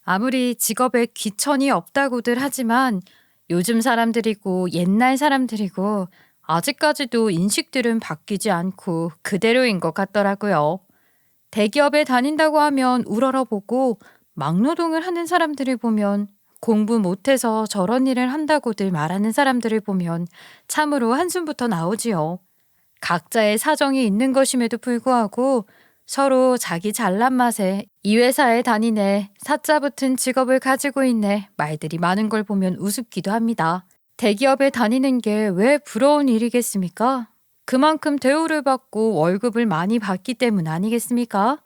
아무리 직업에 귀천이 없다고들 하지만 요즘 사람들이고 옛날 사람들이고 아직까지도 인식들은 바뀌지 않고 그대로인 것 같더라고요. 대기업에 다닌다고 하면 우러러보고 막노동을 하는 사람들을 보면 공부 못해서 저런 일을 한다고들 말하는 사람들을 보면 참으로 한숨부터 나오지요. 각자의 사정이 있는 것임에도 불구하고 서로 자기 잘난 맛에 이 회사에 다니네, 사자 붙은 직업을 가지고 있네 말들이 많은 걸 보면 우습기도 합니다. 대기업에 다니는 게 왜 부러운 일이겠습니까? 그만큼 대우를 받고 월급을 많이 받기 때문 아니겠습니까?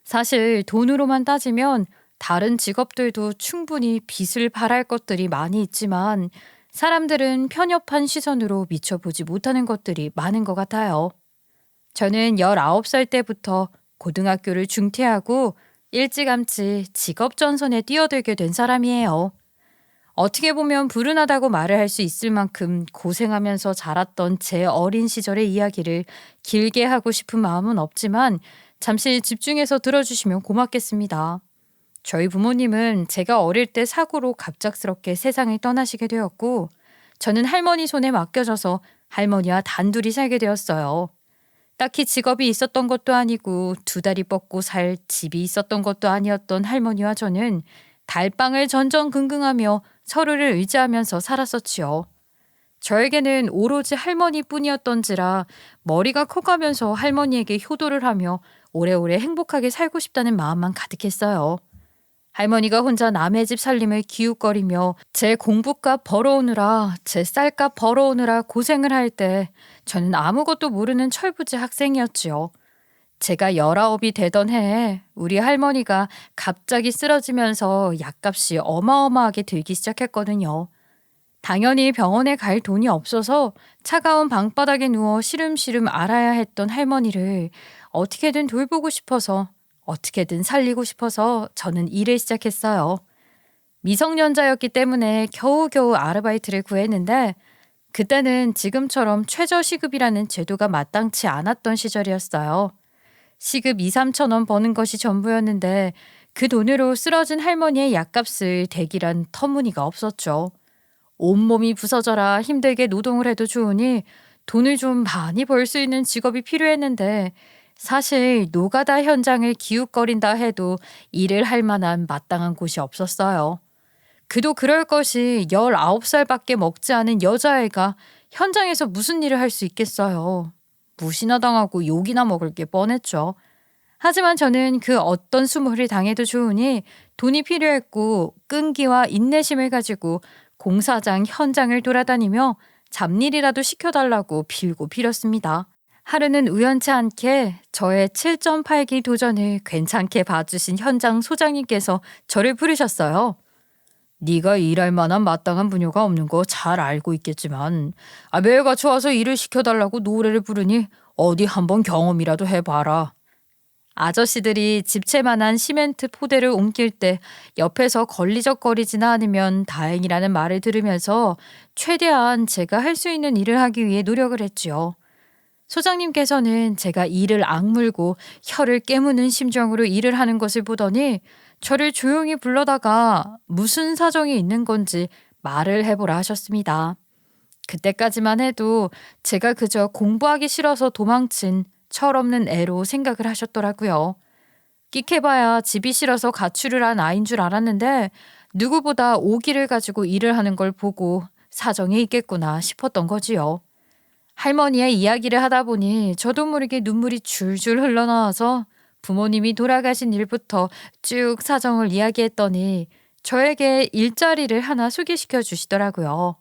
사실 돈으로만 따지면 다른 직업들도 충분히 빚을 발할 것들이 많이 있지만 사람들은 편협한 시선으로 미쳐보지 못하는 것들이 많은 것 같아요. 저는 19살 때부터 고등학교를 중퇴하고 일찌감치 직업 전선에 뛰어들게 된 사람이에요. 어떻게 보면 불운하다고 말을 할 수 있을 만큼 고생하면서 자랐던 제 어린 시절의 이야기를 길게 하고 싶은 마음은 없지만 잠시 집중해서 들어주시면 고맙겠습니다. 저희 부모님은 제가 어릴 때 사고로 갑작스럽게 세상을 떠나시게 되었고 저는 할머니 손에 맡겨져서 할머니와 단둘이 살게 되었어요. 딱히 직업이 있었던 것도 아니고 두 다리 뻗고 살 집이 있었던 것도 아니었던 할머니와 저는 달방을 전전긍긍하며 서로를 의지하면서 살았었지요. 저에게는 오로지 할머니뿐이었던지라 머리가 커가면서 할머니에게 효도를 하며 오래오래 행복하게 살고 싶다는 마음만 가득했어요. 할머니가 혼자 남의 집 살림을 기웃거리며 제 공부값 벌어오느라 제 쌀값 벌어오느라 고생을 할 때 저는 아무것도 모르는 철부지 학생이었지요. 제가 19이 되던 해에 우리 할머니가 갑자기 쓰러지면서 약값이 어마어마하게 들기 시작했거든요. 당연히 병원에 갈 돈이 없어서 차가운 방바닥에 누워 시름시름 앓아야 했던 할머니를 어떻게든 돌보고 싶어서 어떻게든 살리고 싶어서 저는 일을 시작했어요. 미성년자였기 때문에 겨우겨우 아르바이트를 구했는데 그때는 지금처럼 최저시급이라는 제도가 마땅치 않았던 시절이었어요. 시급 2, 3천 원 버는 것이 전부였는데 그 돈으로 쓰러진 할머니의 약값을 대기란 터무니가 없었죠. 온몸이 부서져라 힘들게 노동을 해도 좋으니 돈을 좀 많이 벌 수 있는 직업이 필요했는데 사실 노가다 현장을 기웃거린다 해도 일을 할 만한 마땅한 곳이 없었어요. 그도 그럴 것이 19살밖에 먹지 않은 여자애가 현장에서 무슨 일을 할 수 있겠어요. 무시나 당하고 욕이나 먹을 게 뻔했죠. 하지만 저는 그 어떤 수모를 당해도 좋으니 돈이 필요했고 끈기와 인내심을 가지고 공사장 현장을 돌아다니며 잡일이라도 시켜달라고 빌고 빌었습니다. 하루는 우연치 않게 저의 7.8기 도전을 괜찮게 봐주신 현장 소장님께서 저를 부르셨어요. 네가 일할 만한 마땅한 분야가 없는 거 잘 알고 있겠지만 매일같이 와서 일을 시켜달라고 노래를 부르니 어디 한번 경험이라도 해봐라. 아저씨들이 집채만한 시멘트 포대를 옮길 때 옆에서 걸리적거리지나 않으면 다행이라는 말을 들으면서 최대한 제가 할 수 있는 일을 하기 위해 노력을 했지요. 소장님께서는 제가 이를 악물고 혀를 깨무는 심정으로 일을 하는 것을 보더니 저를 조용히 불러다가 무슨 사정이 있는 건지 말을 해보라 하셨습니다. 그때까지만 해도 제가 그저 공부하기 싫어서 도망친 철없는 애로 생각을 하셨더라고요. 끽해봐야 집이 싫어서 가출을 한 아인 줄 알았는데 누구보다 오기를 가지고 일을 하는 걸 보고 사정이 있겠구나 싶었던 거지요. 할머니의 이야기를 하다 보니 저도 모르게 눈물이 줄줄 흘러나와서 부모님이 돌아가신 일부터 쭉 사정을 이야기했더니 저에게 일자리를 하나 소개시켜 주시더라고요.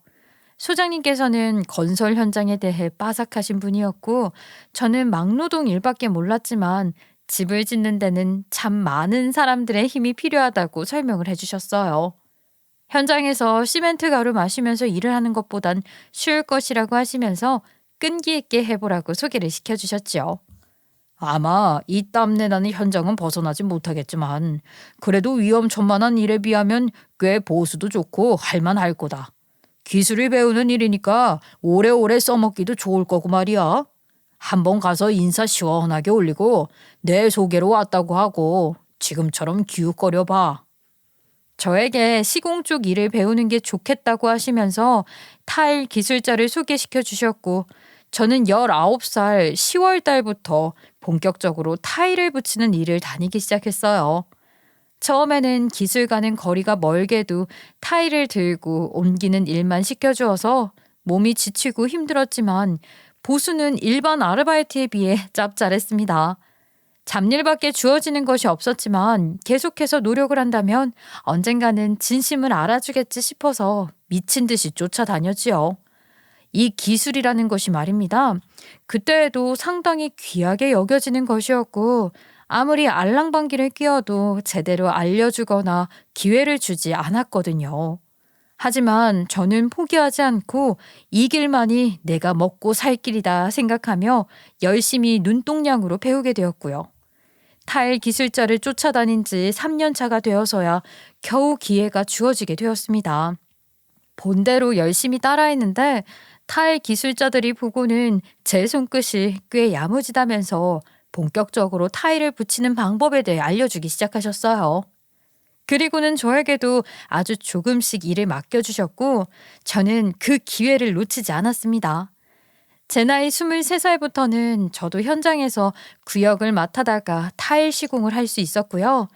소장님께서는 건설 현장에 대해 빠삭하신 분이었고 저는 막노동 일밖에 몰랐지만 집을 짓는 데는 참 많은 사람들의 힘이 필요하다고 설명을 해주셨어요. 현장에서 시멘트 가루 마시면서 일을 하는 것보단 쉬울 것이라고 하시면서 끈기 있게 해보라고 소개를 시켜주셨죠. 아마 이 땀내 나는 현장은 벗어나지 못하겠지만 그래도 위험천만한 일에 비하면 꽤 보수도 좋고 할만할 거다. 기술을 배우는 일이니까 오래오래 써먹기도 좋을 거고 말이야. 한번 가서 인사 시원하게 올리고 내 소개로 왔다고 하고 지금처럼 기웃거려봐. 저에게 시공 쪽 일을 배우는 게 좋겠다고 하시면서 타일 기술자를 소개시켜 주셨고, 저는 19살 10월 달부터 본격적으로 타일을 붙이는 일을 다니기 시작했어요. 처음에는 기술과는 거리가 멀게도 타일을 들고 옮기는 일만 시켜주어서 몸이 지치고 힘들었지만 보수는 일반 아르바이트에 비해 짭짤했습니다. 잡일밖에 주어지는 것이 없었지만 계속해서 노력을 한다면 언젠가는 진심을 알아주겠지 싶어서 미친 듯이 쫓아다녔지요. 이 기술이라는 것이 말입니다. 그때에도 상당히 귀하게 여겨지는 것이었고 아무리 알랑방귀를 뀌어도 제대로 알려주거나 기회를 주지 않았거든요. 하지만 저는 포기하지 않고 이 길만이 내가 먹고 살 길이다 생각하며 열심히 눈동냥으로 배우게 되었고요. 타일 기술자를 쫓아다닌 지 3년 차가 되어서야 겨우 기회가 주어지게 되었습니다. 본대로 열심히 따라했는데 타일 기술자들이 보고는 제 손끝이 꽤 야무지다면서 본격적으로 타일을 붙이는 방법에 대해 알려주기 시작하셨어요. 그리고는 저에게도 아주 조금씩 일을 맡겨주셨고 저는 그 기회를 놓치지 않았습니다. 제 나이 23살부터는 저도 현장에서 구역을 맡아다가 타일 시공을 할 수 있었고요.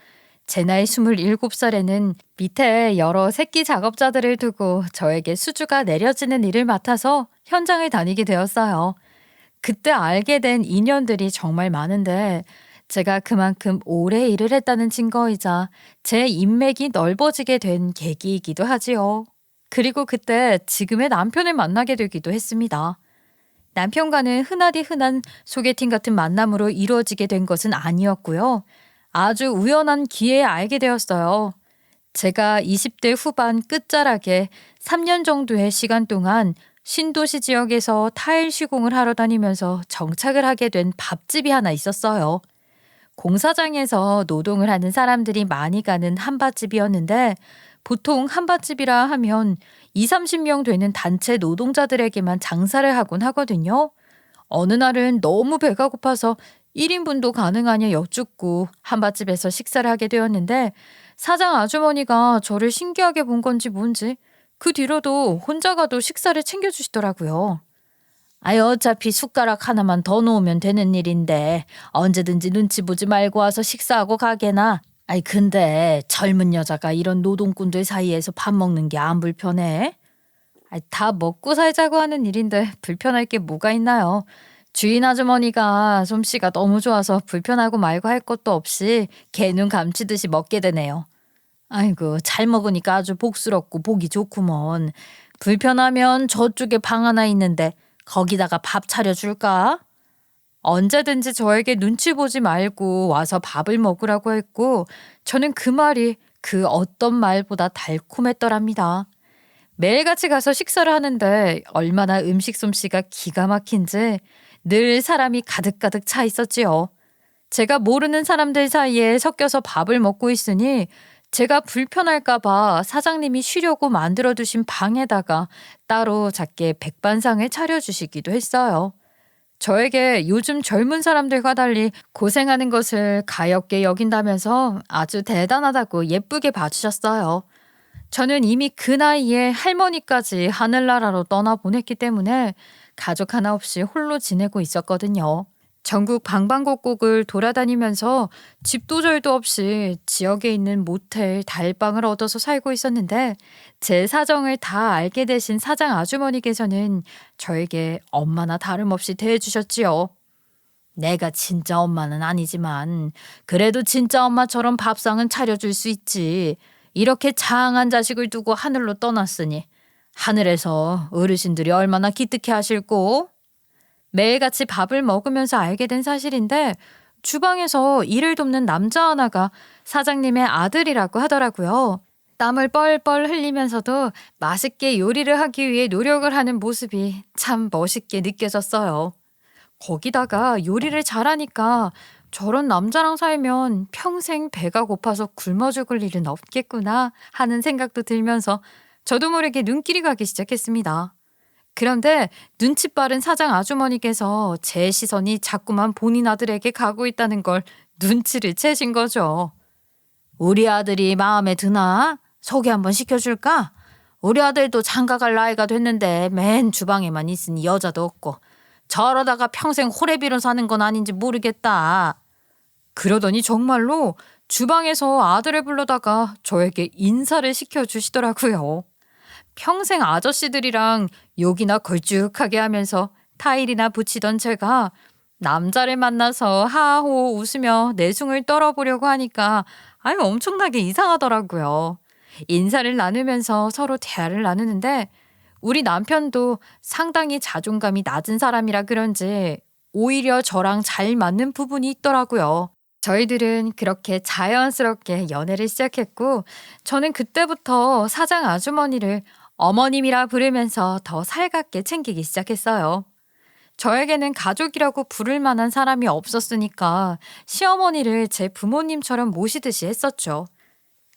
제 나이 27살에는 밑에 여러 새끼 작업자들을 두고 저에게 수주가 내려지는 일을 맡아서 현장을 다니게 되었어요. 그때 알게 된 인연들이 정말 많은데 제가 그만큼 오래 일을 했다는 증거이자 제 인맥이 넓어지게 된 계기이기도 하지요. 그리고 그때 지금의 남편을 만나게 되기도 했습니다. 남편과는 흔하디 흔한 소개팅 같은 만남으로 이루어지게 된 것은 아니었고요. 아주 우연한 기회에 알게 되었어요. 제가 20대 후반 끝자락에 3년 정도의 시간 동안 신도시 지역에서 타일 시공을 하러 다니면서 정착을 하게 된 밥집이 하나 있었어요. 공사장에서 노동을 하는 사람들이 많이 가는 한밭집이었는데 보통 한밭집이라 하면 2, 30명 되는 단체 노동자들에게만 장사를 하곤 하거든요. 어느 날은 너무 배가 고파서 1인분도 가능하냐 여쭙고 한밭집에서 식사를 하게 되었는데 사장 아주머니가 저를 신기하게 본 건지 뭔지 그 뒤로도 혼자 가도 식사를 챙겨주시더라고요. 아이 어차피 숟가락 하나만 더 놓으면 되는 일인데 언제든지 눈치 보지 말고 와서 식사하고 가게나. 아이 근데 젊은 여자가 이런 노동꾼들 사이에서 밥 먹는 게 안 불편해? 아이, 다 먹고 살자고 하는 일인데 불편할 게 뭐가 있나요? 주인 아주머니가 솜씨가 너무 좋아서 불편하고 말고 할 것도 없이 개 눈 감치듯이 먹게 되네요. 아이고 잘 먹으니까 아주 복스럽고 보기 좋구먼. 불편하면 저쪽에 방 하나 있는데 거기다가 밥 차려줄까? 언제든지 저에게 눈치 보지 말고 와서 밥을 먹으라고 했고 저는 그 말이 그 어떤 말보다 달콤했더랍니다. 매일같이 가서 식사를 하는데 얼마나 음식 솜씨가 기가 막힌지 늘 사람이 가득가득 차 있었지요. 제가 모르는 사람들 사이에 섞여서 밥을 먹고 있으니 제가 불편할까봐 사장님이 쉬려고 만들어두신 방에다가 따로 작게 백반상을 차려주시기도 했어요. 저에게 요즘 젊은 사람들과 달리 고생하는 것을 가엽게 여긴다면서 아주 대단하다고 예쁘게 봐주셨어요. 저는 이미 그 나이에 할머니까지 하늘나라로 떠나보냈기 때문에 가족 하나 없이 홀로 지내고 있었거든요. 전국 방방곡곡을 돌아다니면서 집도 절도 없이 지역에 있는 모텔, 달방을 얻어서 살고 있었는데 제 사정을 다 알게 되신 사장 아주머니께서는 저에게 엄마나 다름없이 대해주셨지요. 내가 진짜 엄마는 아니지만 그래도 진짜 엄마처럼 밥상은 차려줄 수 있지. 이렇게 장한 자식을 두고 하늘로 떠났으니 하늘에서 어르신들이 얼마나 기특해 하실꼬? 매일같이 밥을 먹으면서 알게 된 사실인데 주방에서 일을 돕는 남자 하나가 사장님의 아들이라고 하더라고요. 땀을 뻘뻘 흘리면서도 맛있게 요리를 하기 위해 노력을 하는 모습이 참 멋있게 느껴졌어요. 거기다가 요리를 잘하니까 저런 남자랑 살면 평생 배가 고파서 굶어 죽을 일은 없겠구나 하는 생각도 들면서 저도 모르게 눈길이 가기 시작했습니다. 그런데 눈치 빠른 사장 아주머니께서 제 시선이 자꾸만 본인 아들에게 가고 있다는 걸 눈치를 채신 거죠. 우리 아들이 마음에 드나? 소개 한번 시켜줄까? 우리 아들도 장가 갈 나이가 됐는데 맨 주방에만 있으니 여자도 없고 저러다가 평생 호래비로 사는 건 아닌지 모르겠다. 그러더니 정말로 주방에서 아들을 불러다가 저에게 인사를 시켜주시더라고요. 평생 아저씨들이랑 욕이나 걸쭉하게 하면서 타일이나 붙이던 제가 남자를 만나서 하하호 웃으며 내숭을 떨어보려고 하니까 아유 엄청나게 이상하더라고요. 인사를 나누면서 서로 대화를 나누는데 우리 남편도 상당히 자존감이 낮은 사람이라 그런지 오히려 저랑 잘 맞는 부분이 있더라고요. 저희들은 그렇게 자연스럽게 연애를 시작했고 저는 그때부터 사장 아주머니를 어머님이라 부르면서 더 살갑게 챙기기 시작했어요. 저에게는 가족이라고 부를 만한 사람이 없었으니까 시어머니를 제 부모님처럼 모시듯이 했었죠.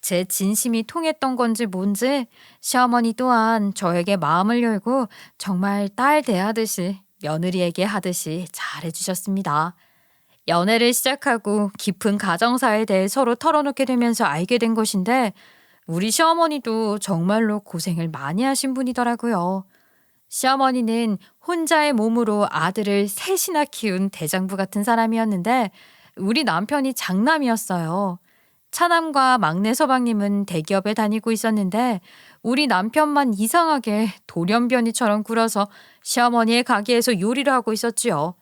제 진심이 통했던 건지 뭔지 시어머니 또한 저에게 마음을 열고 정말 딸 대하듯이 며느리에게 하듯이 잘해주셨습니다. 연애를 시작하고 깊은 가정사에 대해 서로 털어놓게 되면서 알게 된 것인데 우리 시어머니도 정말로 고생을 많이 하신 분이더라고요. 시어머니는 혼자의 몸으로 아들을 셋이나 키운 대장부 같은 사람이었는데 우리 남편이 장남이었어요. 차남과 막내 서방님은 대기업에 다니고 있었는데 우리 남편만 이상하게 돌연변이처럼 굴어서 시어머니의 가게에서 요리를 하고 있었지요.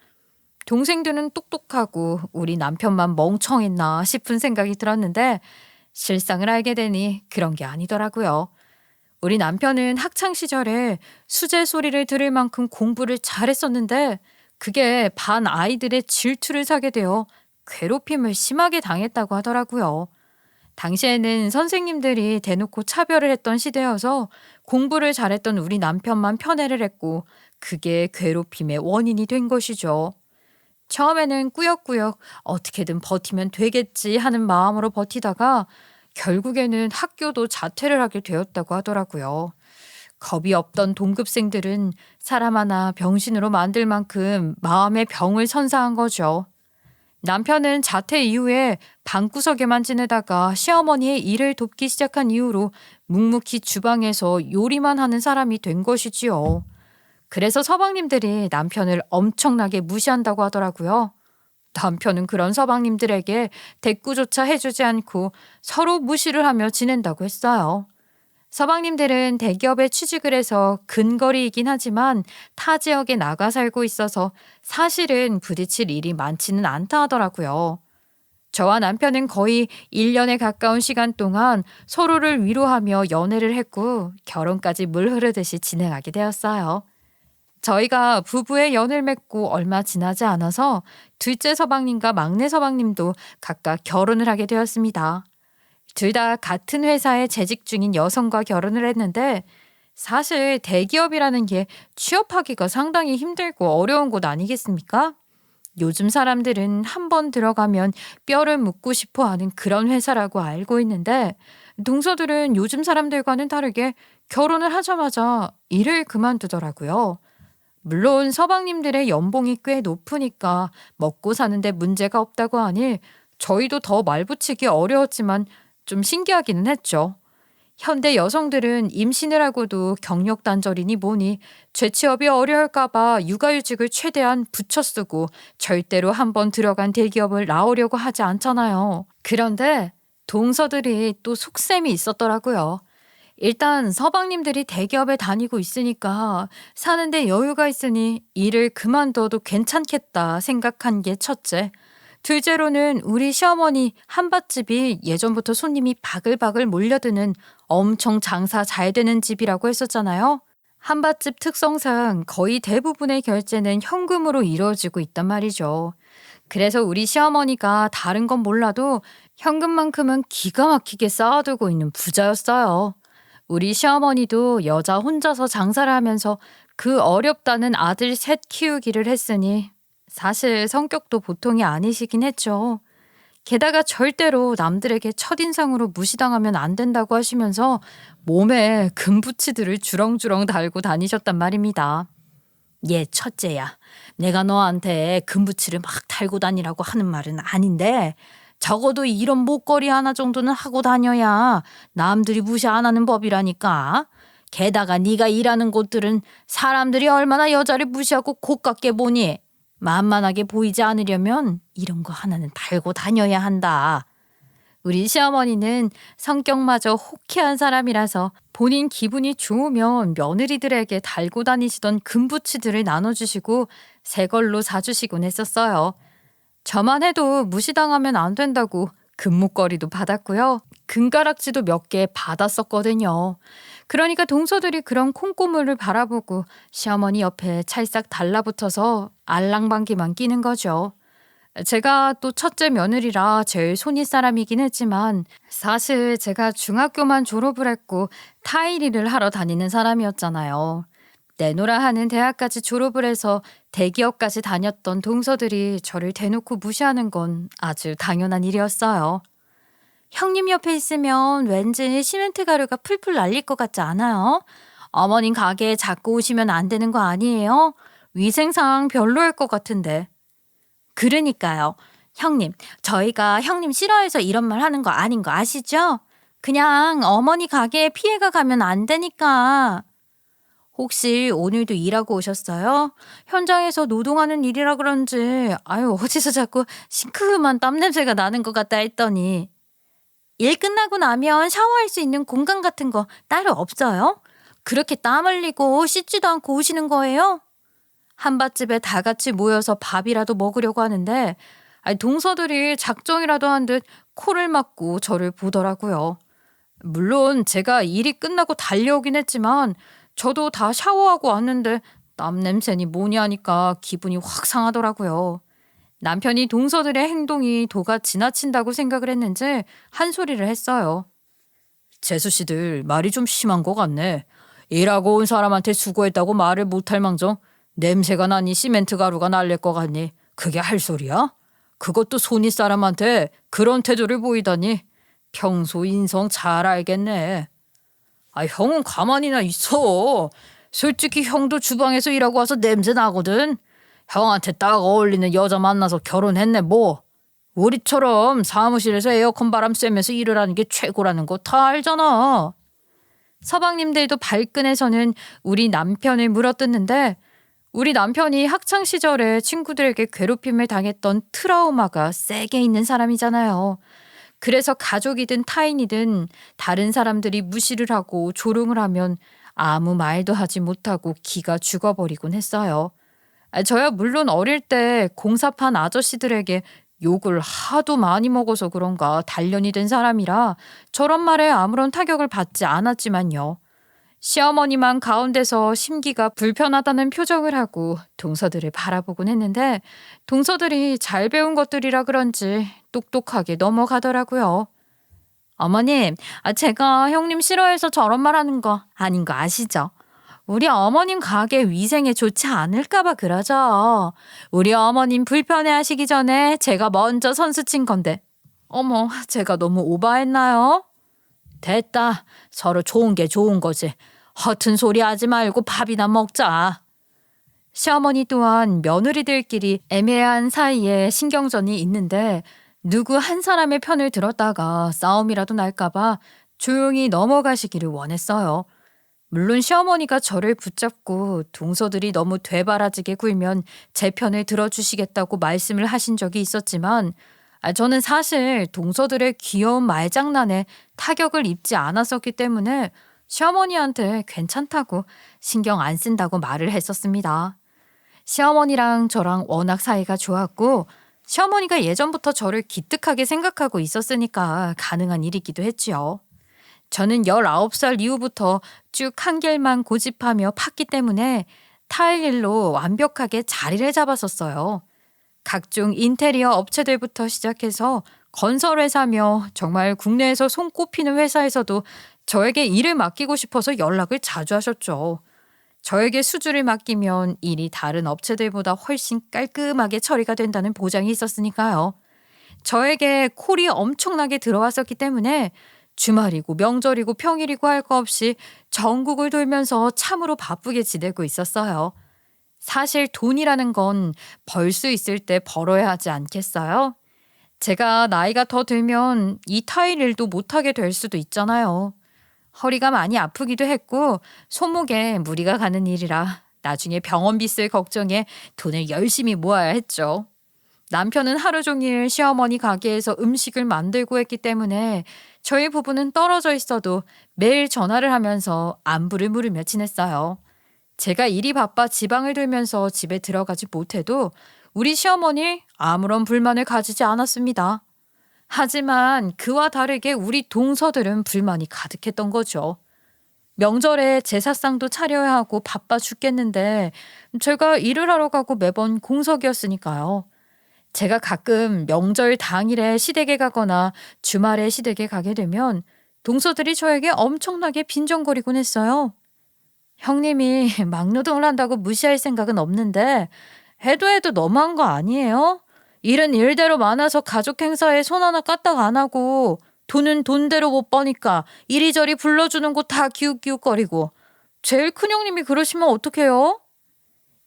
동생들은 똑똑하고 우리 남편만 멍청했나 싶은 생각이 들었는데 실상을 알게 되니 그런 게 아니더라고요. 우리 남편은 학창 시절에 수제 소리를 들을 만큼 공부를 잘했었는데 그게 반 아이들의 질투를 사게 되어 괴롭힘을 심하게 당했다고 하더라고요. 당시에는 선생님들이 대놓고 차별을 했던 시대여서 공부를 잘했던 우리 남편만 편애를 했고 그게 괴롭힘의 원인이 된 것이죠. 처음에는 꾸역꾸역 어떻게든 버티면 되겠지 하는 마음으로 버티다가 결국에는 학교도 자퇴를 하게 되었다고 하더라고요. 겁이 없던 동급생들은 사람 하나 병신으로 만들 만큼 마음의 병을 선사한 거죠. 남편은 자퇴 이후에 방구석에만 지내다가 시어머니의 일을 돕기 시작한 이후로 묵묵히 주방에서 요리만 하는 사람이 된 것이지요. 그래서 서방님들이 남편을 엄청나게 무시한다고 하더라고요. 남편은 그런 서방님들에게 대꾸조차 해주지 않고 서로 무시를 하며 지낸다고 했어요. 서방님들은 대기업에 취직을 해서 근거리이긴 하지만 타 지역에 나가 살고 있어서 사실은 부딪힐 일이 많지는 않다 하더라고요. 저와 남편은 거의 1년에 가까운 시간 동안 서로를 위로하며 연애를 했고 결혼까지 물 흐르듯이 진행하게 되었어요. 저희가 부부의 연을 맺고 얼마 지나지 않아서 둘째 서방님과 막내 서방님도 각각 결혼을 하게 되었습니다. 둘 다 같은 회사에 재직 중인 여성과 결혼을 했는데 사실 대기업이라는 게 취업하기가 상당히 힘들고 어려운 곳 아니겠습니까? 요즘 사람들은 한 번 들어가면 뼈를 묻고 싶어 하는 그런 회사라고 알고 있는데 동서들은 요즘 사람들과는 다르게 결혼을 하자마자 일을 그만두더라고요. 물론 서방님들의 연봉이 꽤 높으니까 먹고 사는데 문제가 없다고 하니 저희도 더 말붙이기 어려웠지만 좀 신기하기는 했죠. 현대 여성들은 임신을 하고도 경력 단절이니 뭐니 재취업이 어려울까봐 육아휴직을 최대한 붙여 쓰고 절대로 한번 들어간 대기업을 나오려고 하지 않잖아요. 그런데 동서들이 또 속셈이 있었더라고요. 일단 서방님들이 대기업에 다니고 있으니까 사는데 여유가 있으니 일을 그만둬도 괜찮겠다 생각한 게 첫째. 둘째로는 우리 시어머니 한밭집이 예전부터 손님이 바글바글 몰려드는 엄청 장사 잘 되는 집이라고 했었잖아요. 한밭집 특성상 거의 대부분의 결제는 현금으로 이루어지고 있단 말이죠. 그래서 우리 시어머니가 다른 건 몰라도 현금만큼은 기가 막히게 쌓아두고 있는 부자였어요. 우리 시어머니도 여자 혼자서 장사를 하면서 그 어렵다는 아들 셋 키우기를 했으니 사실 성격도 보통이 아니시긴 했죠. 게다가 절대로 남들에게 첫인상으로 무시당하면 안 된다고 하시면서 몸에 금붙이들을 주렁주렁 달고 다니셨단 말입니다. 얘 첫째야, 내가 너한테 금붙이를 막 달고 다니라고 하는 말은 아닌데 적어도 이런 목걸이 하나 정도는 하고 다녀야 남들이 무시 안 하는 법이라니까. 게다가 네가 일하는 곳들은 사람들이 얼마나 여자를 무시하고 고깝게 보니 만만하게 보이지 않으려면 이런 거 하나는 달고 다녀야 한다. 우리 시어머니는 성격마저 호쾌한 사람이라서 본인 기분이 좋으면 며느리들에게 달고 다니시던 금부치들을 나눠주시고 새 걸로 사주시곤 했었어요. 저만 해도 무시당하면 안 된다고 금목걸이도 받았고요. 금가락지도 몇 개 받았었거든요. 그러니까 동서들이 그런 콩고물을 바라보고 시어머니 옆에 찰싹 달라붙어서 알랑방귀만 끼는 거죠. 제가 또 첫째 며느리라 제일 손윗사람이긴 했지만 사실 제가 중학교만 졸업을 했고 타일 일을 하러 다니는 사람이었잖아요. 내노라 하는 대학까지 졸업을 해서 대기업까지 다녔던 동서들이 저를 대놓고 무시하는 건 아주 당연한 일이었어요. 형님 옆에 있으면 왠지 시멘트 가루가 풀풀 날릴 것 같지 않아요? 어머님 가게에 자꾸 오시면 안 되는 거 아니에요? 위생상 별로일 것 같은데. 그러니까요. 형님, 저희가 형님 싫어해서 이런 말 하는 거 아닌 거 아시죠? 그냥 어머니 가게에 피해가 가면 안 되니까. 혹시 오늘도 일하고 오셨어요? 현장에서 노동하는 일이라 그런지 어디서 자꾸 시큼한 땀 냄새가 나는 것 같다 했더니 일 끝나고 나면 샤워할 수 있는 공간 같은 거 따로 없어요? 그렇게 땀 흘리고 씻지도 않고 오시는 거예요? 한밭집에 다 같이 모여서 밥이라도 먹으려고 하는데 동서들이 작정이라도 한 듯 코를 막고 저를 보더라고요. 물론 제가 일이 끝나고 달려오긴 했지만 저도 다 샤워하고 왔는데 땀 냄새니 뭐니 하니까 기분이 확 상하더라고요. 남편이 동서들의 행동이 도가 지나친다고 생각을 했는지 한 소리를 했어요. 재수 씨들 말이 좀 심한 것 같네. 일하고 온 사람한테 수고했다고 말을 못할 망정 냄새가 나니 시멘트 가루가 날릴 것 같니? 그게 할 소리야? 그것도 손윗 사람한테 그런 태도를 보이다니 평소 인성 잘 알겠네. 형은 가만히나 있어. 솔직히 형도 주방에서 일하고 와서 냄새 나거든. 형한테 딱 어울리는 여자 만나서 결혼했네 뭐. 우리처럼 사무실에서 에어컨 바람 쐬면서 일을 하는 게 최고라는 거 다 알잖아. 서방님들도 발끈해서는 우리 남편을 물어뜯는데 우리 남편이 학창시절에 친구들에게 괴롭힘을 당했던 트라우마가 세게 있는 사람이잖아요. 그래서 가족이든 타인이든 다른 사람들이 무시를 하고 조롱을 하면 아무 말도 하지 못하고 기가 죽어버리곤 했어요. 저야 물론 어릴 때 공사판 아저씨들에게 욕을 하도 많이 먹어서 그런가 단련이 된 사람이라 저런 말에 아무런 타격을 받지 않았지만요. 시어머니만 가운데서 심기가 불편하다는 표정을 하고 동서들을 바라보곤 했는데 동서들이 잘 배운 것들이라 그런지 똑똑하게 넘어가더라고요. 어머님, 제가 형님 싫어해서 저런 말 하는 거 아닌 거 아시죠? 우리 어머님 가게 위생에 좋지 않을까 봐 그러죠. 우리 어머님 불편해하시기 전에 제가 먼저 선수 친 건데. 어머, 제가 너무 오바했나요? 됐다. 서로 좋은 게 좋은 거지. 허튼 소리 하지 말고 밥이나 먹자. 시어머니 또한 며느리들끼리 애매한 사이에 신경전이 있는데 누구 한 사람의 편을 들었다가 싸움이라도 날까 봐 조용히 넘어가시기를 원했어요. 물론 시어머니가 저를 붙잡고 동서들이 너무 되바라지게 굴면 제 편을 들어주시겠다고 말씀을 하신 적이 있었지만 저는 사실 동서들의 귀여운 말장난에 타격을 입지 않았었기 때문에 시어머니한테 괜찮다고 신경 안 쓴다고 말을 했었습니다. 시어머니랑 저랑 워낙 사이가 좋았고 시어머니가 예전부터 저를 기특하게 생각하고 있었으니까 가능한 일이기도 했지요. 저는 19살 이후부터 쭉 한 길만 고집하며 팠기 때문에 타일일로 완벽하게 자리를 잡았었어요. 각종 인테리어 업체들부터 시작해서 건설회사며 정말 국내에서 손꼽히는 회사에서도 저에게 일을 맡기고 싶어서 연락을 자주 하셨죠. 저에게 수주를 맡기면 일이 다른 업체들보다 훨씬 깔끔하게 처리가 된다는 보장이 있었으니까요. 저에게 콜이 엄청나게 들어왔었기 때문에 주말이고 명절이고 평일이고 할 거 없이 전국을 돌면서 참으로 바쁘게 지내고 있었어요. 사실 돈이라는 건 벌 수 있을 때 벌어야 하지 않겠어요? 제가 나이가 더 들면 이 타일 일도 못하게 될 수도 있잖아요. 허리가 많이 아프기도 했고 손목에 무리가 가는 일이라 나중에 병원비 쓸 걱정에 돈을 열심히 모아야 했죠. 남편은 하루 종일 시어머니 가게에서 음식을 만들고 했기 때문에 저희 부부는 떨어져 있어도 매일 전화를 하면서 안부를 물으며 지냈어요. 제가 일이 바빠 지방을 들면서 집에 들어가지 못해도 우리 시어머니 아무런 불만을 가지지 않았습니다. 하지만 그와 다르게 우리 동서들은 불만이 가득했던 거죠. 명절에 제사상도 차려야 하고 바빠 죽겠는데 제가 일을 하러 가고 매번 공석이었으니까요. 제가 가끔 명절 당일에 시댁에 가거나 주말에 시댁에 가게 되면 동서들이 저에게 엄청나게 빈정거리곤 했어요. 형님이 막노동을 한다고 무시할 생각은 없는데 해도 너무한 거 아니에요? 일은 일대로 많아서 가족 행사에 손 하나 까딱 안 하고 돈은 돈대로 못 버니까 이리저리 불러주는 곳 다 기웃기웃거리고 제일 큰 형님이 그러시면 어떡해요?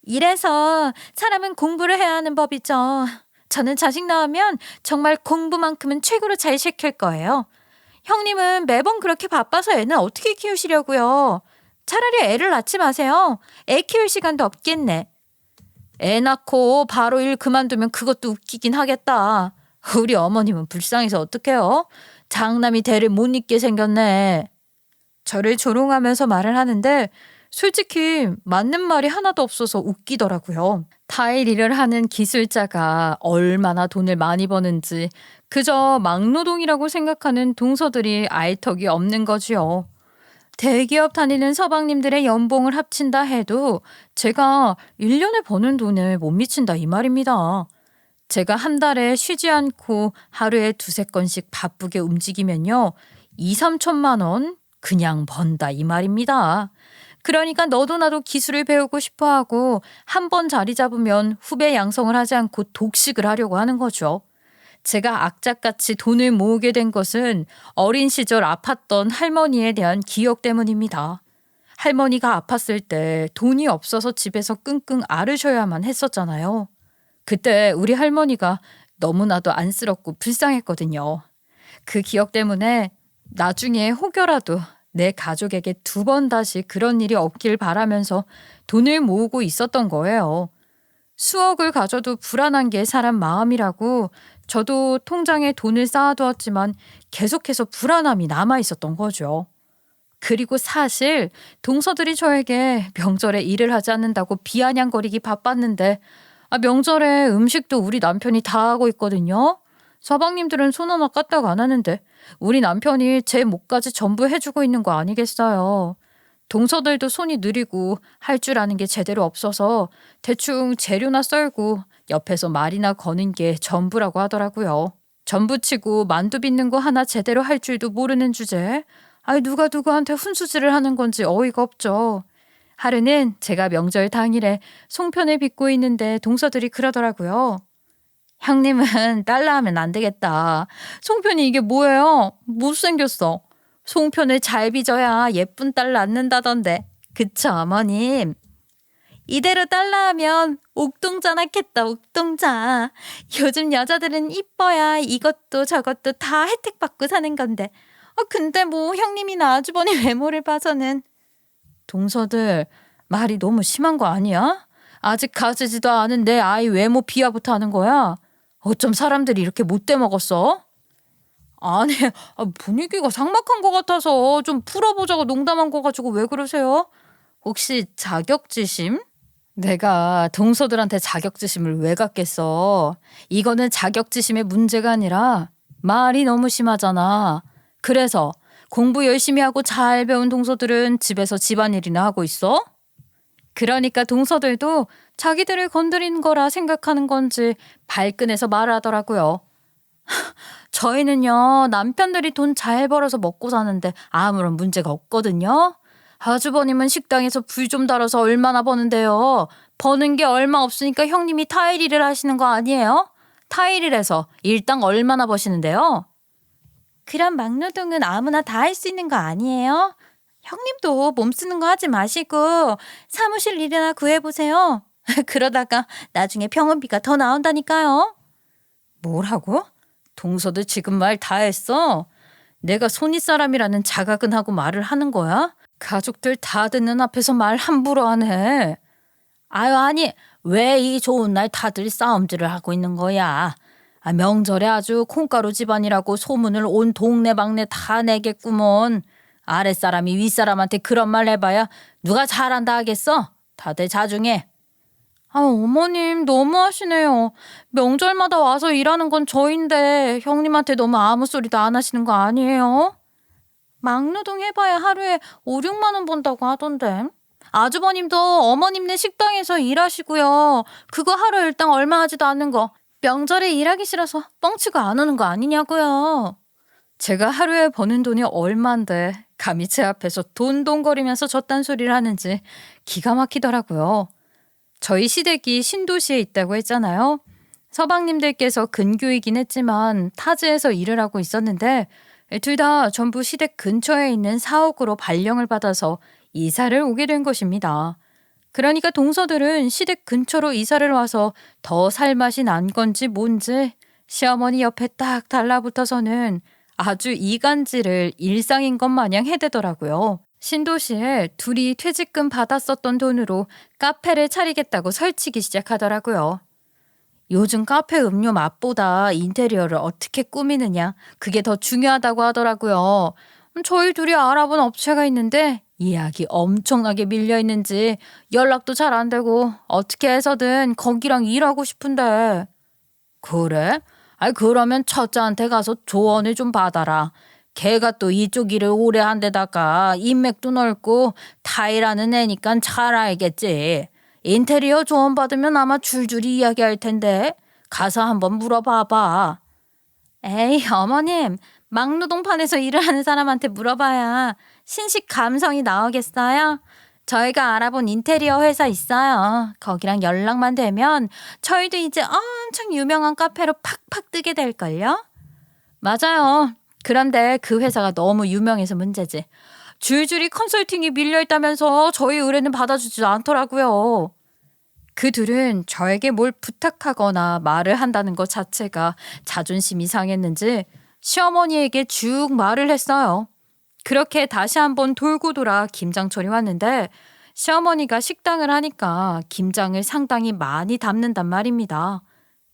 이래서 사람은 공부를 해야 하는 법이죠. 저는 자식 낳으면 정말 공부만큼은 최고로 잘 시킬 거예요. 형님은 매번 그렇게 바빠서 애는 어떻게 키우시려고요? 차라리 애를 낳지 마세요. 애 키울 시간도 없겠네. 애 낳고 바로 일 그만두면 그것도 웃기긴 하겠다. 우리 어머님은 불쌍해서 어떡해요? 장남이 대를 못 잇게 생겼네. 저를 조롱하면서 말을 하는데 솔직히 맞는 말이 하나도 없어서 웃기더라고요. 타일 일을 하는 기술자가 얼마나 돈을 많이 버는지 그저 막노동이라고 생각하는 동서들이 알 턱이 없는 거지요. 대기업 다니는 서방님들의 연봉을 합친다 해도 제가 1년에 버는 돈을 못 미친다 이 말입니다. 제가 한 달에 쉬지 않고 하루에 두세 건씩 바쁘게 움직이면요. 2, 3천만 원 그냥 번다 이 말입니다. 그러니까 너도 나도 기술을 배우고 싶어 하고 한 번 자리 잡으면 후배 양성을 하지 않고 독식을 하려고 하는 거죠. 제가 악착같이 돈을 모으게 된 것은 어린 시절 아팠던 할머니에 대한 기억 때문입니다. 할머니가 아팠을 때 돈이 없어서 집에서 끙끙 앓으셔야만 했었잖아요. 그때 우리 할머니가 너무나도 안쓰럽고 불쌍했거든요. 그 기억 때문에 나중에 혹여라도 내 가족에게 2번 다시 그런 일이 없길 바라면서 돈을 모으고 있었던 거예요. 수억을 가져도 불안한 게 사람 마음이라고 저도 통장에 돈을 쌓아두었지만 계속해서 불안함이 남아 있었던 거죠. 그리고 사실 동서들이 저에게 명절에 일을 하지 않는다고 비아냥거리기 바빴는데 명절에 음식도 우리 남편이 다 하고 있거든요. 서방님들은 손 하나 까딱 안 하는데 우리 남편이 제 몫까지 전부 해주고 있는 거 아니겠어요. 동서들도 손이 느리고 할 줄 아는 게 제대로 없어서 대충 재료나 썰고 옆에서 말이나 거는 게 전부라고 하더라고요. 전부치고 만두 빚는 거 하나 제대로 할 줄도 모르는 주제에 누가 누구한테 훈수질을 하는 건지 어이가 없죠. 하루는 제가 명절 당일에 송편을 빚고 있는데 동서들이 그러더라고요. 형님은 딸라 하면 안 되겠다. 송편이 이게 뭐예요? 못생겼어. 송편을 잘 빚어야 예쁜 딸 낳는다던데. 그쵸 어머님? 이대로 딸라 하면 옥동자 낳겠다 옥동자. 요즘 여자들은 이뻐야 이것도 저것도 다 혜택 받고 사는 건데. 근데 뭐 형님이나 아주버니 외모를 봐서는. 동서들 말이 너무 심한 거 아니야? 아직 가지지도 않은 내 아이 외모 비하부터 하는 거야? 어쩜 사람들이 이렇게 못돼 먹었어? 아니, 분위기가 삭막한 것 같아서 좀 풀어보자고 농담한 거 가지고 왜 그러세요? 혹시 자격지심? 내가 동서들한테 자격지심을 왜 갖겠어? 이거는 자격지심의 문제가 아니라 말이 너무 심하잖아. 그래서 공부 열심히 하고 잘 배운 동서들은 집에서 집안일이나 하고 있어? 그러니까 동서들도 자기들을 건드린 거라 생각하는 건지 발끈해서 말하더라고요. 저희는요 남편들이 돈 잘 벌어서 먹고 사는데 아무런 문제가 없거든요. 아주버님은 식당에서 불 좀 달아서 얼마나 버는데요. 버는 게 얼마 없으니까 형님이 타일 일을 하시는 거 아니에요? 타일 일해서 일당 얼마나 버시는데요? 그런 막노동은 아무나 다 할 수 있는 거 아니에요? 형님도 몸 쓰는 거 하지 마시고 사무실 일이나 구해보세요. 그러다가 나중에 병원비가 더 나온다니까요. 뭐라고? 동서도 지금 말 다 했어? 내가 손윗사람이라는 자각은 하고 말을 하는 거야? 가족들 다 듣는 앞에서 말 함부로 하네. 아유, 아니, 왜 이 좋은 날 다들 싸움질을 하고 있는 거야? 명절에 아주 콩가루 집안이라고 소문을 온 동네방네 다 내겠구먼. 아랫사람이 윗사람한테 그런 말 해봐야 누가 잘한다 하겠어? 다들 자중해. 어머님 너무하시네요. 명절마다 와서 일하는 건 저인데 형님한테 너무 아무 소리도 안 하시는 거 아니에요? 막노동 해봐야 하루에 5, 6만 원 번다고 하던데. 아주버님도 어머님네 식당에서 일하시고요. 그거 하루 일당 얼마 하지도 않는 거 명절에 일하기 싫어서 뻥치고 안 오는 거 아니냐고요. 제가 하루에 버는 돈이 얼만데 감히 제 앞에서 돈돈거리면서 저딴 소리를 하는지 기가 막히더라고요. 저희 시댁이 신도시에 있다고 했잖아요. 서방님들께서 근교이긴 했지만 타지에서 일을 하고 있었는데 둘 다 전부 시댁 근처에 있는 사옥으로 발령을 받아서 이사를 오게 된 것입니다. 그러니까 동서들은 시댁 근처로 이사를 와서 더 살맛이 난 건지 뭔지 시어머니 옆에 딱 달라붙어서는 아주 이간질을 일상인 것 마냥 해대더라고요. 신도시에 둘이 퇴직금 받았었던 돈으로 카페를 차리겠다고 설치기 시작하더라고요. 요즘 카페 음료 맛보다 인테리어를 어떻게 꾸미느냐 그게 더 중요하다고 하더라고요. 저희 둘이 알아본 업체가 있는데 예약이 엄청나게 밀려있는지 연락도 잘 안 되고 어떻게 해서든 거기랑 일하고 싶은데. 그래? 그러면 첫째한테 가서 조언을 좀 받아라. 걔가 또 이쪽 일을 오래 한 데다가 인맥도 넓고 타일하는 애니까 잘 알겠지. 인테리어 조언 받으면 아마 줄줄이 이야기할 텐데 가서 한번 물어봐봐. 에이 어머님, 막노동판에서 일을 하는 사람한테 물어봐야 신식 감성이 나오겠어요? 저희가 알아본 인테리어 회사 있어요. 거기랑 연락만 되면 저희도 이제 엄청 유명한 카페로 팍팍 뜨게 될걸요? 맞아요. 그런데 그 회사가 너무 유명해서 문제지. 줄줄이 컨설팅이 밀려있다면서 저희 의뢰는 받아주지 않더라고요. 그 둘은 저에게 뭘 부탁하거나 말을 한다는 것 자체가 자존심이 상했는지 시어머니에게 쭉 말을 했어요. 그렇게 다시 한번 돌고 돌아 김장철이 왔는데 시어머니가 식당을 하니까 김장을 상당히 많이 담는단 말입니다.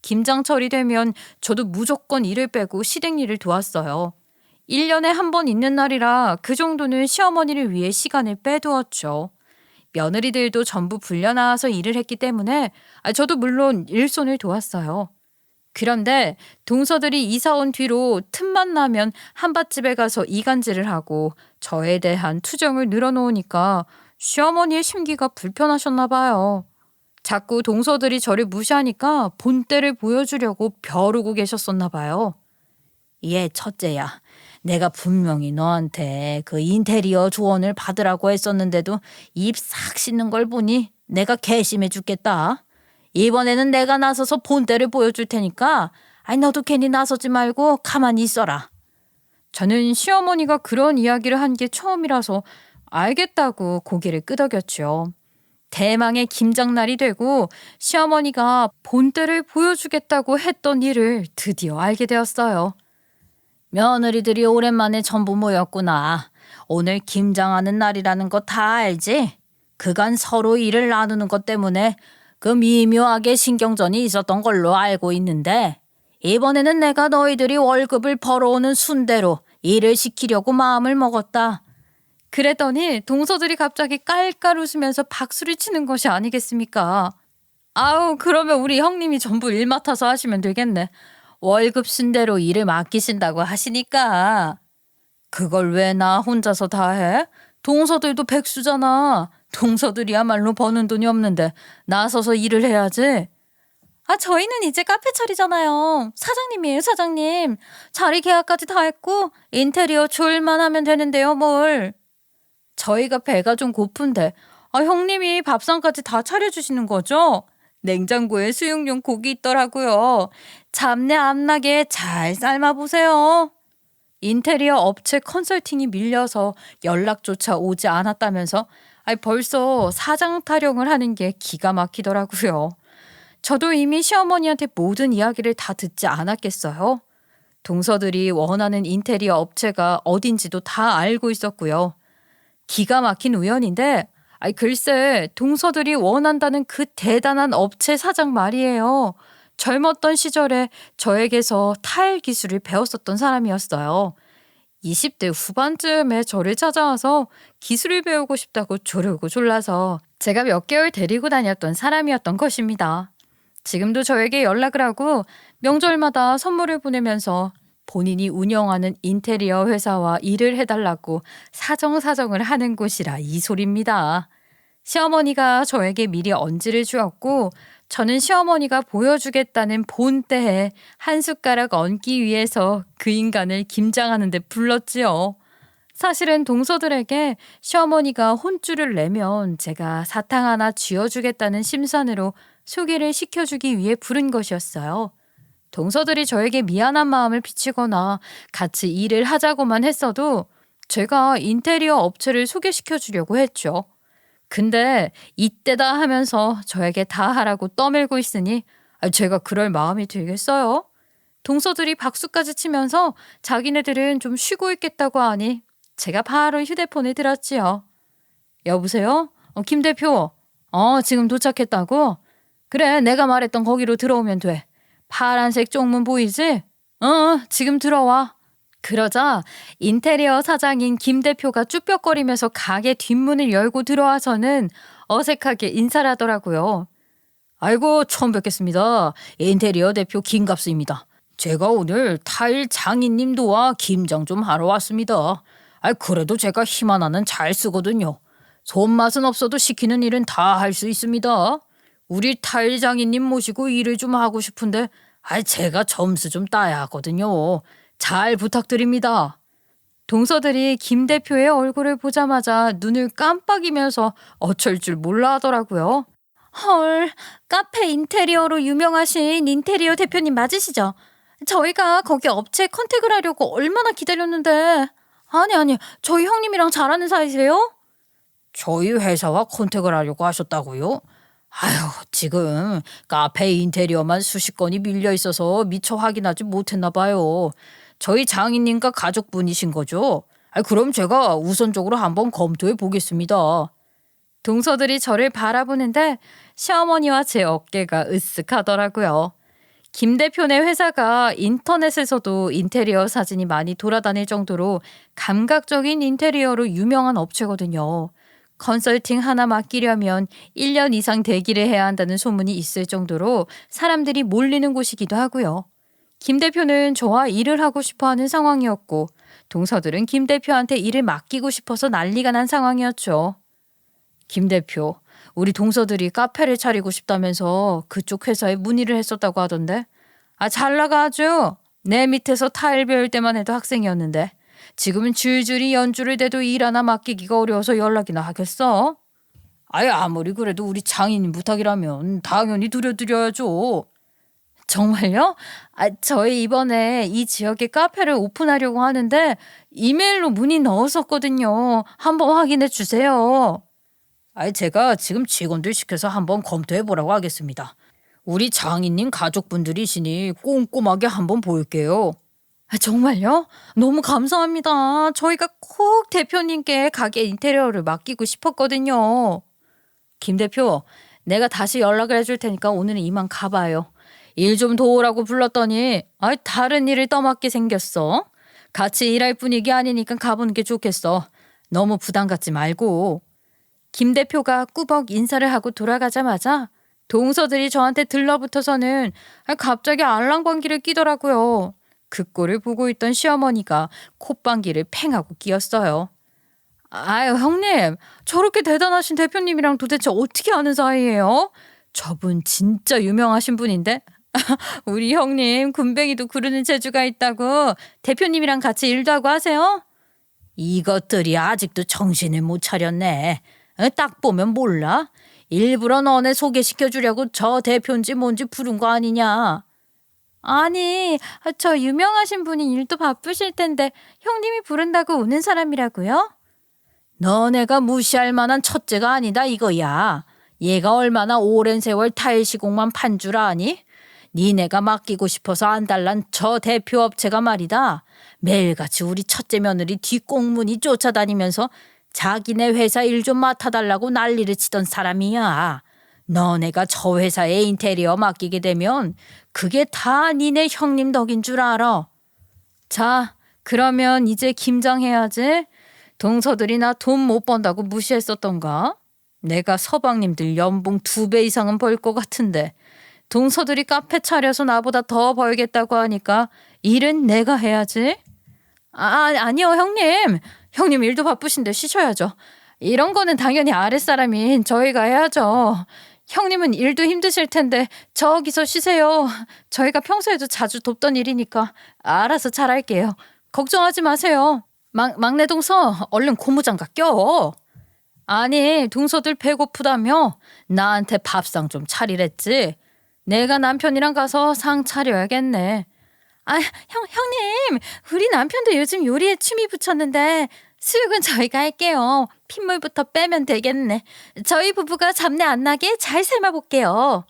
김장철이 되면 저도 무조건 일을 빼고 시댁 일을 도왔어요. 1년에 한 번 있는 날이라 그 정도는 시어머니를 위해 시간을 빼두었죠. 며느리들도 전부 불려나와서 일을 했기 때문에 저도 물론 일손을 도왔어요. 그런데 동서들이 이사 온 뒤로 틈만 나면 한밭집에 가서 이간질을 하고 저에 대한 투정을 늘어놓으니까 시어머니의 심기가 불편하셨나 봐요. 자꾸 동서들이 저를 무시하니까 본때를 보여주려고 벼르고 계셨었나 봐요. 얘 첫째야. 내가 분명히 너한테 그 인테리어 조언을 받으라고 했었는데도 입 싹 씻는 걸 보니 내가 괘씸해 죽겠다. 이번에는 내가 나서서 본때를 보여줄 테니까 너도 괜히 나서지 말고 가만히 있어라. 저는 시어머니가 그런 이야기를 한 게 처음이라서 알겠다고 고개를 끄덕였죠. 대망의 김장날이 되고 시어머니가 본때를 보여주겠다고 했던 일을 드디어 알게 되었어요. 며느리들이 오랜만에 전부 모였구나. 오늘 김장하는 날이라는 거 다 알지? 그간 서로 일을 나누는 것 때문에 그 미묘하게 신경전이 있었던 걸로 알고 있는데 이번에는 내가 너희들이 월급을 벌어오는 순대로 일을 시키려고 마음을 먹었다. 그랬더니 동서들이 갑자기 깔깔 웃으면서 박수를 치는 것이 아니겠습니까? 아우, 그러면 우리 형님이 전부 일 맡아서 하시면 되겠네. 월급 순대로 일을 맡기신다고 하시니까. 그걸 왜 나 혼자서 다 해? 동서들도 백수잖아. 동서들이야말로 버는 돈이 없는데 나서서 일을 해야지. 저희는 이제 카페 차리잖아요. 사장님이에요, 사장님. 자리 계약까지 다 했고 인테리어 줄만 하면 되는데요, 뭘. 저희가 배가 좀 고픈데 형님이 밥상까지 다 차려주시는 거죠? 냉장고에 수육용 고기 있더라고요. 잡내 안 나게 잘 삶아보세요. 인테리어 업체 컨설팅이 밀려서 연락조차 오지 않았다면서 벌써 사장 타령을 하는 게 기가 막히더라고요. 저도 이미 시어머니한테 모든 이야기를 다 듣지 않았겠어요. 동서들이 원하는 인테리어 업체가 어딘지도 다 알고 있었고요. 기가 막힌 우연인데, 글쎄, 동서들이 원한다는 그 대단한 업체 사장 말이에요. 젊었던 시절에 저에게서 타일 기술을 배웠었던 사람이었어요. 20대 후반쯤에 저를 찾아와서 기술을 배우고 싶다고 조르고 졸라서 제가 몇 개월 데리고 다녔던 사람이었던 것입니다. 지금도 저에게 연락을 하고 명절마다 선물을 보내면서 본인이 운영하는 인테리어 회사와 일을 해달라고 사정사정을 하는 곳이라 이 소리입니다. 시어머니가 저에게 미리 언지를 주었고 저는 시어머니가 보여주겠다는 본때에 한 숟가락 얹기 위해서 그 인간을 김장하는 데 불렀지요. 사실은 동서들에게 시어머니가 혼쭐을 내면 제가 사탕 하나 쥐어주겠다는 심산으로 소개를 시켜주기 위해 부른 것이었어요. 동서들이 저에게 미안한 마음을 비치거나 같이 일을 하자고만 했어도 제가 인테리어 업체를 소개시켜 주려고 했죠. 근데 이때다 하면서 저에게 다 하라고 떠밀고 있으니 제가 그럴 마음이 들겠어요? 동서들이 박수까지 치면서 자기네들은 좀 쉬고 있겠다고 하니 제가 바로 휴대폰을 들었지요. 여보세요? 김 대표. 지금 도착했다고? 그래, 내가 말했던 거기로 들어오면 돼. 파란색 쪽문 보이지? 지금 들어와. 그러자 인테리어 사장인 김 대표가 쭈뼛거리면서 가게 뒷문을 열고 들어와서는 어색하게 인사를 하더라고요. 아이고, 처음 뵙겠습니다. 인테리어 대표 김갑수입니다. 제가 오늘 타일 장인님 도와 김장 좀 하러 왔습니다. 그래도 제가 힘 하나는 잘 쓰거든요. 손맛은 없어도 시키는 일은 다 할 수 있습니다. 우리 타일 장인님 모시고 일을 좀 하고 싶은데 제가 점수 좀 따야 하거든요. 잘 부탁드립니다. 동서들이 김 대표의 얼굴을 보자마자 눈을 깜빡이면서 어쩔 줄 몰라 하더라고요. 헐, 카페 인테리어로 유명하신 인테리어 대표님 맞으시죠? 저희가 거기 업체 컨택을 하려고 얼마나 기다렸는데. 아니, 저희 형님이랑 잘 아는 사이세요? 저희 회사와 컨택을 하려고 하셨다고요? 지금 카페 인테리어만 수십 건이 밀려 있어서 미처 확인하지 못했나 봐요. 저희 장인님과 가족분이신 거죠? 그럼 제가 우선적으로 한번 검토해 보겠습니다. 동서들이 저를 바라보는데 시어머니와 제 어깨가 으쓱하더라고요. 김 대표네 회사가 인터넷에서도 인테리어 사진이 많이 돌아다닐 정도로 감각적인 인테리어로 유명한 업체거든요. 컨설팅 하나 맡기려면 1년 이상 대기를 해야 한다는 소문이 있을 정도로 사람들이 몰리는 곳이기도 하고요. 김 대표는 저와 일을 하고 싶어하는 상황이었고 동서들은 김 대표한테 일을 맡기고 싶어서 난리가 난 상황이었죠. 김 대표, 우리 동서들이 카페를 차리고 싶다면서 그쪽 회사에 문의를 했었다고 하던데. 잘 나가죠. 내 밑에서 타일 배울 때만 해도 학생이었는데 지금은 줄줄이 연주를 대도 일 하나 맡기기가 어려워서 연락이나 하겠어? 아무리 그래도 우리 장인님 부탁이라면 당연히 드려야죠. 정말요? 저희 이번에 이 지역에 카페를 오픈하려고 하는데 이메일로 문의 넣었었거든요. 한번 확인해 주세요. 제가 지금 직원들 시켜서 한번 검토해 보라고 하겠습니다. 우리 장인님 가족분들이시니 꼼꼼하게 한번 볼게요. 정말요? 너무 감사합니다. 저희가 꼭 대표님께 가게 인테리어를 맡기고 싶었거든요. 김 대표, 내가 다시 연락을 해줄 테니까 오늘은 이만 가봐요. 일 좀 도우라고 불렀더니 다른 일을 떠맡게 생겼어. 같이 일할 분위기 아니니까 가보는 게 좋겠어. 너무 부담 갖지 말고. 김 대표가 꾸벅 인사를 하고 돌아가자마자 동서들이 저한테 들러붙어서는 갑자기 알랑방귀를 끼더라고요. 그 꼴을 보고 있던 시어머니가 콧방귀를 팽하고 끼었어요. 형님, 저렇게 대단하신 대표님이랑 도대체 어떻게 아는 사이예요? 저분 진짜 유명하신 분인데? 우리 형님 군뱅이도 구르는 재주가 있다고 대표님이랑 같이 일도 하고 하세요? 이것들이 아직도 정신을 못 차렸네. 딱 보면 몰라? 일부러 너네 소개시켜주려고 저 대표인지 뭔지 부른 거 아니냐? 아니, 저 유명하신 분이 일도 바쁘실 텐데 형님이 부른다고 오는 사람이라고요? 너네가 무시할 만한 첫째가 아니다 이거야. 얘가 얼마나 오랜 세월 타일 시공만 판 줄 아니? 니네가 맡기고 싶어서 안달난 저 대표 업체가 말이다. 매일같이 우리 첫째 며느리 뒷공문이 쫓아다니면서 자기네 회사 일 좀 맡아달라고 난리를 치던 사람이야. 너네가 저 회사에 인테리어 맡기게 되면 그게 다 니네 형님 덕인 줄 알아. 자, 그러면 이제 김장해야지. 동서들이 나 돈 못 번다고 무시했었던가? 내가 서방님들 연봉 2배 이상은 벌 것 같은데 동서들이 카페 차려서 나보다 더 벌겠다고 하니까 일은 내가 해야지. 아니요, 형님. 형님 일도 바쁘신데 쉬셔야죠. 이런 거는 당연히 아랫사람인 저희가 해야죠. 형님은 일도 힘드실 텐데 저기서 쉬세요. 저희가 평소에도 자주 돕던 일이니까 알아서 잘할게요. 걱정하지 마세요. 막내 동서 얼른 고무장갑 껴. 아니, 동서들 배고프다며 나한테 밥상 좀 차리랬지. 내가 남편이랑 가서 상 차려야겠네. 형님, 우리 남편도 요즘 요리에 취미 붙였는데 수육은 저희가 할게요. 핏물부터 빼면 되겠네. 저희 부부가 잡내 안 나게 잘 삶아볼게요.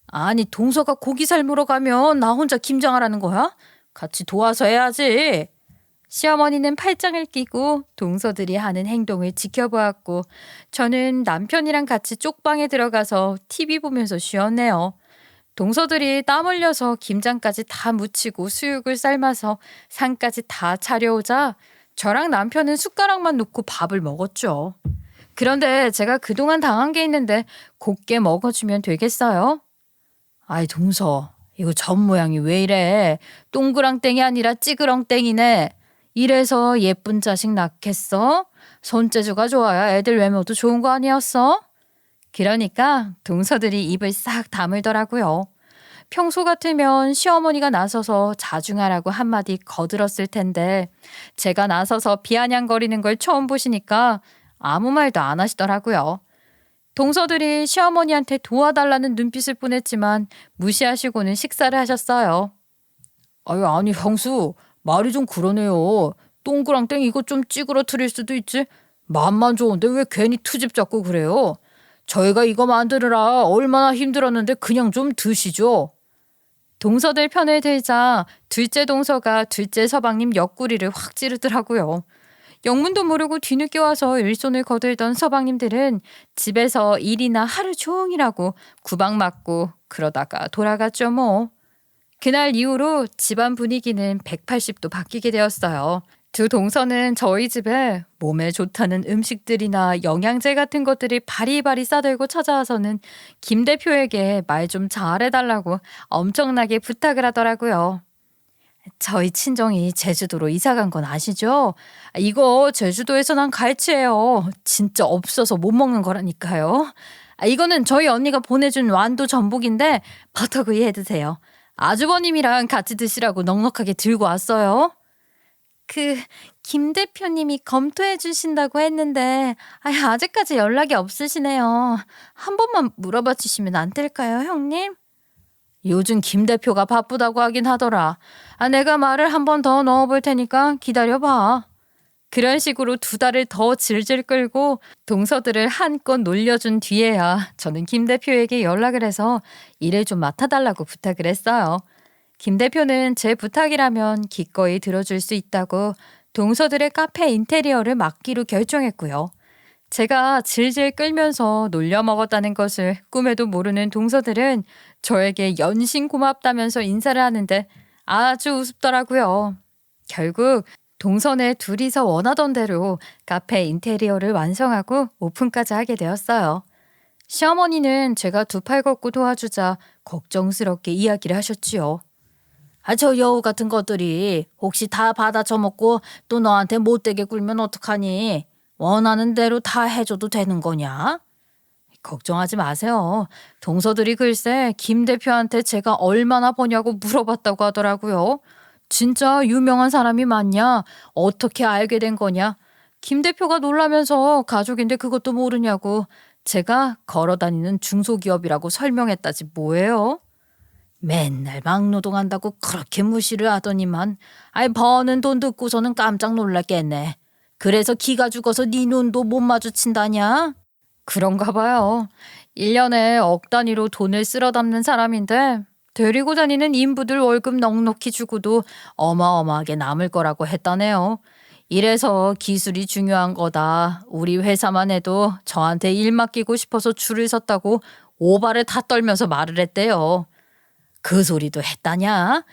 아니, 동서가 고기 삶으러 가면 나 혼자 김장하라는 거야? 같이 도와서 해야지. 시어머니는 팔짱을 끼고 동서들이 하는 행동을 지켜보았고 저는 남편이랑 같이 쪽방에 들어가서 TV 보면서 쉬었네요. 동서들이 땀 흘려서 김장까지 다 무치고 수육을 삶아서 상까지 다 차려오자 저랑 남편은 숟가락만 놓고 밥을 먹었죠. 그런데 제가 그동안 당한 게 있는데 곱게 먹어주면 되겠어요? 아이, 동서, 이거 전 모양이 왜 이래? 동그랑땡이 아니라 찌그렁땡이네. 이래서 예쁜 자식 낳겠어? 손재주가 좋아야 애들 외모도 좋은 거 아니었어? 그러니까 동서들이 입을 싹 다물더라고요. 평소 같으면 시어머니가 나서서 자중하라고 한마디 거들었을 텐데 제가 나서서 비아냥거리는 걸 처음 보시니까 아무 말도 안 하시더라고요. 동서들이 시어머니한테 도와달라는 눈빛을 보냈지만 무시하시고는 식사를 하셨어요. 아니 형수, 말이 좀 그러네요. 동그랑땡 이거 좀 찌그러뜨릴 수도 있지. 맛만 좋은데 왜 괜히 트집 잡고 그래요? 저희가 이거 만드느라 얼마나 힘들었는데 그냥 좀 드시죠. 동서들 편을 들자 둘째 동서가 둘째 서방님 옆구리를 확 찌르더라고요. 영문도 모르고 뒤늦게 와서 일손을 거들던 서방님들은 집에서 일이나 하루 종일 하고 구박 맞고 그러다가 돌아갔죠 뭐. 그날 이후로 집안 분위기는 180도 바뀌게 되었어요. 두 동서는 저희 집에 몸에 좋다는 음식들이나 영양제 같은 것들이 바리바리 싸들고 찾아와서는 김 대표에게 말 좀 잘해달라고 엄청나게 부탁을 하더라고요. 저희 친정이 제주도로 이사 간 건 아시죠? 이거 제주도에서 난 갈치예요. 진짜 없어서 못 먹는 거라니까요. 이거는 저희 언니가 보내준 완도 전복인데 버터구이 해드세요. 아주버님이랑 같이 드시라고 넉넉하게 들고 왔어요. 김 대표님이 검토해 주신다고 했는데 아직까지 연락이 없으시네요. 한 번만 물어봐 주시면 안 될까요, 형님? 요즘 김 대표가 바쁘다고 하긴 하더라. 내가 말을 한 번 더 넣어볼 테니까 기다려봐. 그런 식으로 2달을 더 질질 끌고 동서들을 한껏 놀려준 뒤에야 저는 김 대표에게 연락을 해서 일을 좀 맡아달라고 부탁을 했어요. 김 대표는 제 부탁이라면 기꺼이 들어줄 수 있다고 동서들의 카페 인테리어를 맡기로 결정했고요. 제가 질질 끌면서 놀려 먹었다는 것을 꿈에도 모르는 동서들은 저에게 연신 고맙다면서 인사를 하는데 아주 우습더라고요. 결국 동서네 둘이서 원하던 대로 카페 인테리어를 완성하고 오픈까지 하게 되었어요. 시어머니는 제가 2팔 걷고 도와주자 걱정스럽게 이야기를 하셨지요. 저 여우 같은 것들이 혹시 다 받아 처먹고 또 너한테 못되게 굴면 어떡하니? 원하는 대로 다 해줘도 되는 거냐? 걱정하지 마세요. 동서들이 글쎄 김 대표한테 제가 얼마나 버냐고 물어봤다고 하더라고요. 진짜 유명한 사람이 맞냐? 어떻게 알게 된 거냐? 김 대표가 놀라면서 가족인데 그것도 모르냐고 제가 걸어다니는 중소기업이라고 설명했다지 뭐예요? 맨날 막노동한다고 그렇게 무시를 하더니만 버는 돈 듣고서는 깜짝 놀랐겠네. 그래서 기가 죽어서 네 눈도 못 마주친다냐? 그런가 봐요. 1년에 억 단위로 돈을 쓸어 담는 사람인데 데리고 다니는 인부들 월급 넉넉히 주고도 어마어마하게 남을 거라고 했다네요. 이래서 기술이 중요한 거다. 우리 회사만 해도 저한테 일 맡기고 싶어서 줄을 섰다고 오바를 다 떨면서 말을 했대요. 그 소리도 했다냐?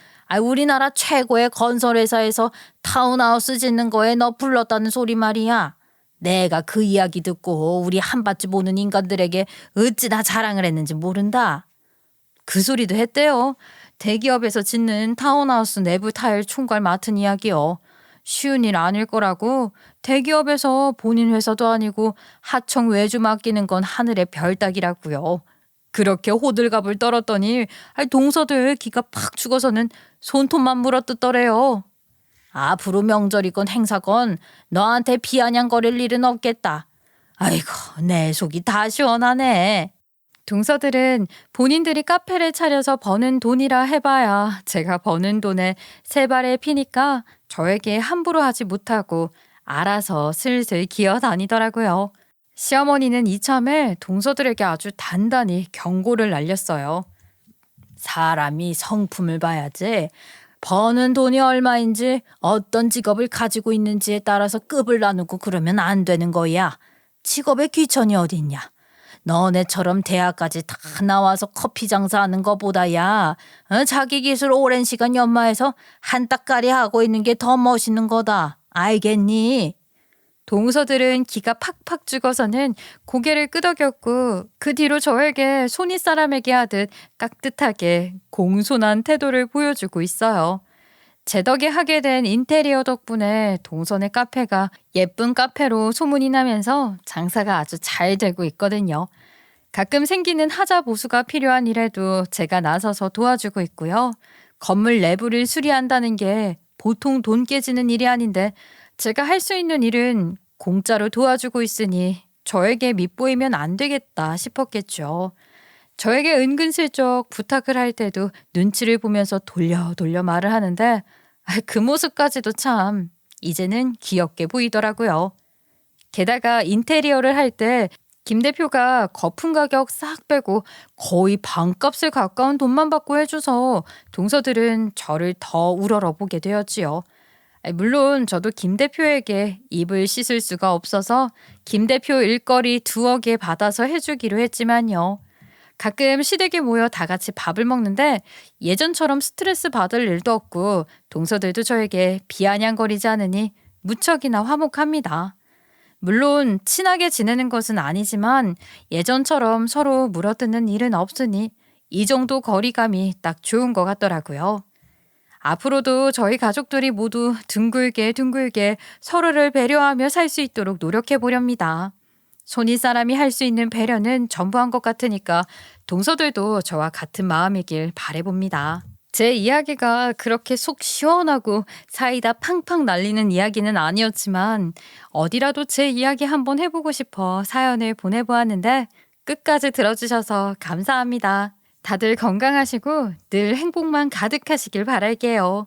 우리나라 최고의 건설회사에서 타운하우스 짓는 거에 너 불렀다는 소리 말이야. 내가 그 이야기 듣고 우리 한밭집 오는 인간들에게 어찌나 자랑을 했는지 모른다. 그 소리도 했대요. 대기업에서 짓는 타운하우스 내부 타일 총괄 맡은 이야기요. 쉬운 일 아닐 거라고. 대기업에서 본인 회사도 아니고 하청 외주 맡기는 건 하늘의 별 따기라고요. 그렇게 호들갑을 떨었더니 동서들 기가 팍 죽어서는 손톱만 물어뜯더래요. 앞으로 명절이건 행사건 너한테 비아냥거릴 일은 없겠다. 아이고, 내 속이 다 시원하네. 동서들은 본인들이 카페를 차려서 버는 돈이라 해봐야 제가 버는 돈에 세 발에 피니까 저에게 함부로 하지 못하고 알아서 슬슬 기어 다니더라고요. 시어머니는 이참에 동서들에게 아주 단단히 경고를 날렸어요. 사람이 성품을 봐야지. 버는 돈이 얼마인지 어떤 직업을 가지고 있는지에 따라서 급을 나누고 그러면 안 되는 거야. 직업에 귀천이 어딨냐. 너네처럼 대학까지 다 나와서 커피 장사하는 거보다야 자기 기술 오랜 시간 연마해서 한따까리 하고 있는 게 더 멋있는 거다. 알겠니? 동서들은 기가 팍팍 죽어서는 고개를 끄덕였고 그 뒤로 저에게 손윗 사람에게 하듯 깍듯하게 공손한 태도를 보여주고 있어요. 제 덕에 하게 된 인테리어 덕분에 동선의 카페가 예쁜 카페로 소문이 나면서 장사가 아주 잘 되고 있거든요. 가끔 생기는 하자 보수가 필요한 일에도 제가 나서서 도와주고 있고요. 건물 내부를 수리한다는 게 보통 돈 깨지는 일이 아닌데 제가 할 수 있는 일은 공짜로 도와주고 있으니 저에게 밉보이면 안 되겠다 싶었겠죠. 저에게 은근슬쩍 부탁을 할 때도 눈치를 보면서 돌려 말을 하는데 그 모습까지도 참 이제는 귀엽게 보이더라고요. 게다가 인테리어를 할 때 김 대표가 거품 가격 싹 빼고 거의 반값을 가까운 돈만 받고 해줘서 동서들은 저를 더 우러러보게 되었지요. 물론 저도 김 대표에게 입을 씻을 수가 없어서 김 대표 일거리 2억에 받아서 해주기로 했지만요. 가끔 시댁에 모여 다 같이 밥을 먹는데 예전처럼 스트레스 받을 일도 없고 동서들도 저에게 비아냥거리지 않으니 무척이나 화목합니다. 물론 친하게 지내는 것은 아니지만 예전처럼 서로 물어뜯는 일은 없으니 이 정도 거리감이 딱 좋은 것 같더라고요. 앞으로도 저희 가족들이 모두 둥글게 서로를 배려하며 살 수 있도록 노력해 보렵니다. 손윗 사람이 할 수 있는 배려는 전부한 것 같으니까 동서들도 저와 같은 마음이길 바라봅니다. 제 이야기가 그렇게 속 시원하고 사이다 팡팡 날리는 이야기는 아니었지만 어디라도 제 이야기 한번 해보고 싶어 사연을 보내보았는데 끝까지 들어주셔서 감사합니다. 다들 건강하시고 늘 행복만 가득하시길 바랄게요.